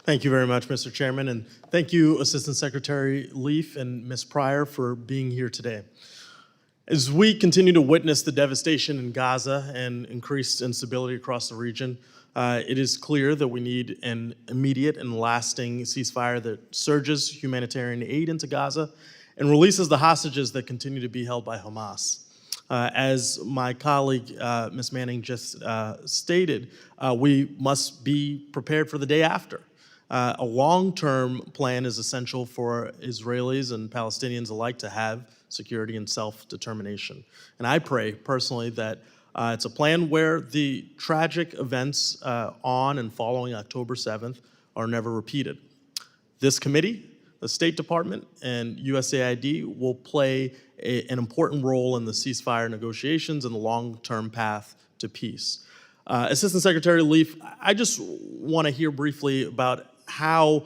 Thank you very much, Mr. Chairman, and thank you, Assistant Secretary Leaf and Ms. Pryor, for being here today. As we continue to witness the devastation in Gaza and increased instability across the region, it is clear that we need an immediate and lasting ceasefire that surges humanitarian aid into Gaza and releases the hostages that continue to be held by Hamas. As my colleague, Ms. Manning, just stated, we must be prepared for the day after. A long-term plan is essential for Israelis and Palestinians alike to have security and self-determination. And I pray personally that it's a plan where the tragic events on and following October 7th are never repeated. This committee, the State Department, and USAID will play an important role in the ceasefire negotiations and the long-term path to peace. Assistant Secretary Leaf, I just want to hear briefly about how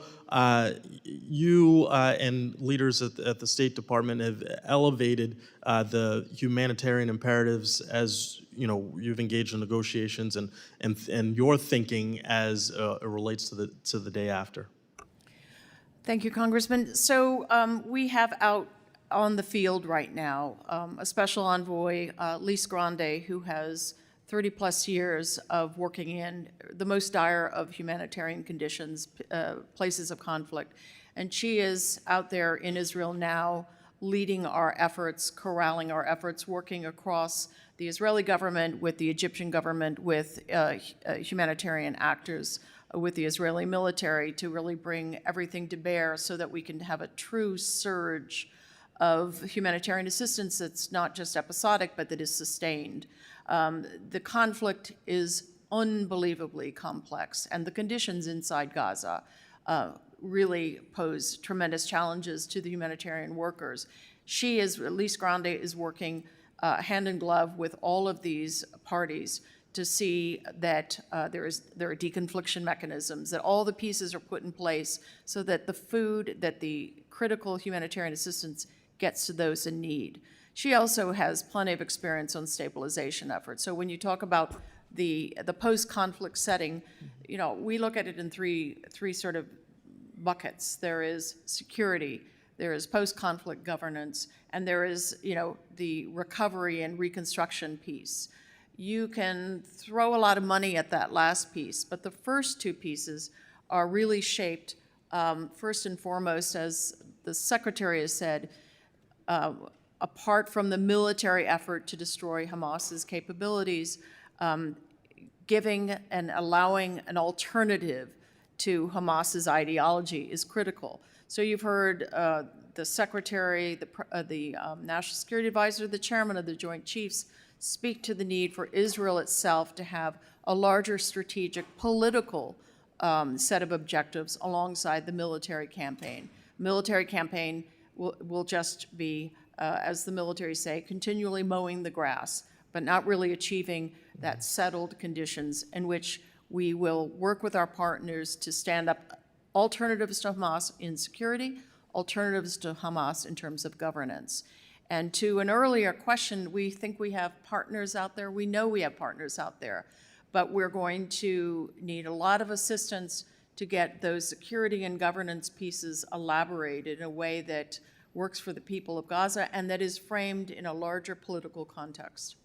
you and leaders at the State Department have elevated the humanitarian imperatives as you've engaged in negotiations and your thinking as it relates to the day after. Thank you, Congressman. So we have out on the field right now a special envoy, Lise Grande, who has 30-plus years of working in the most dire of humanitarian conditions, places of conflict. And she is out there in Israel now leading our efforts, corralling our efforts, working across the Israeli government, with the Egyptian government, with humanitarian actors, with the Israeli military, to really bring everything to bear so that we can have a true surge of humanitarian assistance that's not just episodic, but that is sustained. The conflict is unbelievably complex, and the conditions inside Gaza really pose tremendous challenges to the humanitarian workers. Lise Grande is working hand in glove with all of these parties to see that there are deconfliction mechanisms, that all the pieces are put in place so that the food, that the critical humanitarian assistance gets to those in need. She also has plenty of experience on stabilization efforts. So when you talk about the post-conflict setting, we look at it in three sort of buckets. There is security, there is post-conflict governance, and there is the recovery and reconstruction piece. You can throw a lot of money at that last piece, but the first two pieces are really shaped first and foremost, as the Secretary has said, apart from the military effort to destroy Hamas's capabilities, giving and allowing an alternative to Hamas's ideology is critical. So you've heard the Secretary, the National Security Advisor, the Chairman of the Joint Chiefs speak to the need for Israel itself to have a larger strategic political set of objectives alongside the military campaign. Military campaign will just be, as the military say, continually mowing the grass, but not really achieving that settled conditions in which we will work with our partners to stand up alternatives to Hamas in security, alternatives to Hamas in terms of governance. And to an earlier question, we think we have partners out there. We know we have partners out there, but we're going to need a lot of assistance to get those security and governance pieces elaborated in a way that works for the people of Gaza and that is framed in a larger political context.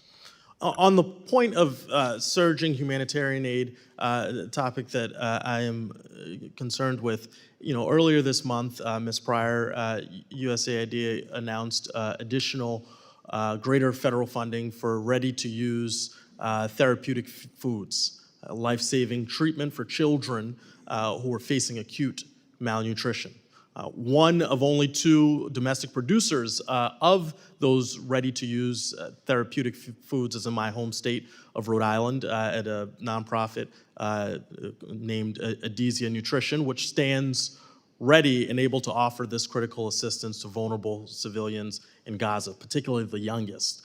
On the point of surging humanitarian aid, a topic that I am concerned with, earlier this month, Ms. Pryor, USAID announced additional greater federal funding for ready-to-use therapeutic foods, life-saving treatment for children who are facing acute malnutrition. One of only two domestic producers of those ready-to-use therapeutic foods is in my home state of Rhode Island at a nonprofit named Edesia Nutrition, which stands ready and able to offer this critical assistance to vulnerable civilians in Gaza, particularly the youngest.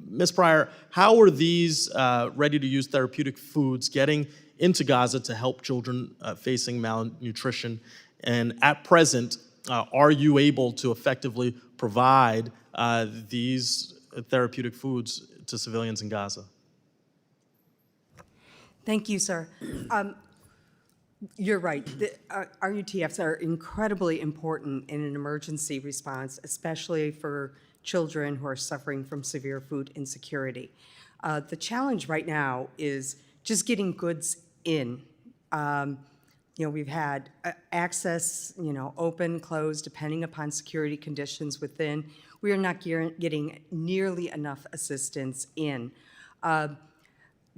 Ms. Pryor, how are these ready-to-use therapeutic foods getting into Gaza to help children facing malnutrition? And at present, are you able to effectively provide these therapeutic foods to civilians in Gaza? Thank you, sir. You're right. RUTFs are incredibly important in an emergency response, especially for children who are suffering from severe food insecurity. The challenge right now is just getting goods in. We've had access, open, closed, depending upon security conditions within. We are not getting nearly enough assistance in. The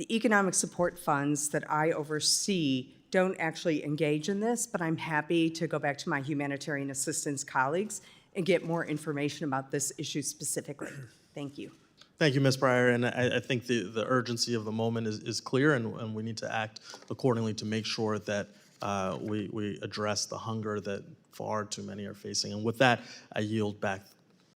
economic support funds that I oversee don't actually engage in this, but I'm happy to go back to my humanitarian assistance colleagues and get more information about this issue specifically. Thank you. Thank you, Ms. Pryor, and I think the urgency of the moment is clear, and we need to act accordingly to make sure that we address the hunger that far too many are facing. And with that, I yield back